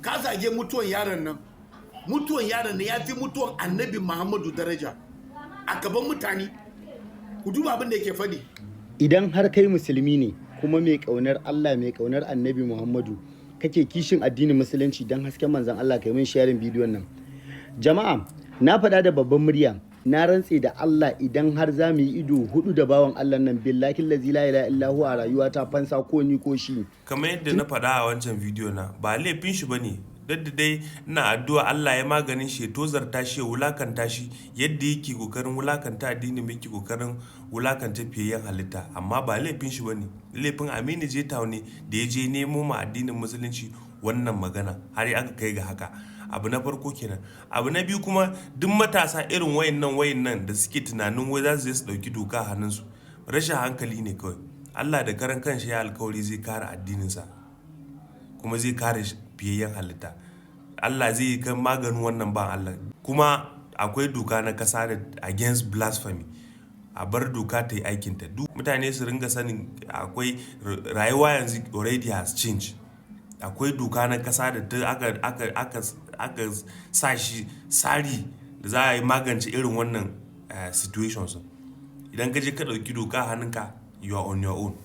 ka zage mutuwan yaron nan ya fi mutuwan Annabi Muhammadu daraja a gaban mutane. Ku duba abin da yake faɗi. Idan har kai musulmi ne kuma mai kaunar Allah mai kaunar Annabi Muhammadu kake kishin addinin musulunci dan hasken manzon Allah kai mun sharing bidiyon nan. Jama'a na faɗa da babban murya na rantse da Allah idan har za mu yi ido hudu da bawan Allah nan billahi lazi la ilaha illa huwa a rayuwa ta fansa ko ni ko shi. Kamar yadda na faɗa a wancan bidiyo na ba laifin shi bane. Da dai ina addu'a Allah ya maganin shi to zarta shi ya wulakanta shi yadda yake kokarin wulakanta addinin yake kokarin wulakanta fiyayyen halitta, amma ba laifin shi bane, laifin Aminu J Town ne da ya je nemo ma addinin musulunci wannan magana har aka kai ga haka. Abu na farko kenan. Abu na biyu kuma duk matasa irin wayannan da suke tunanin wai za su je su dauki doka a hannunsu rashin hankali ne kawai. Allah da karan kanshi ya alkawari zai kare addininsa kuma zai kare fiyayyen halitta. Allah zai yi kan maganin wannan ban Allah. Kuma akwai doka na kasa da against blasphemy, a bar doka ta yi aikinta. Duk mutane su ringa sanin akwai rayuwa yanzu already has changed. Akwai doka na kasa da aka sa shi tsari da za a yi magance irin wannan situations. Idan ka je ka ɗauki doka hannunka, you are on your own.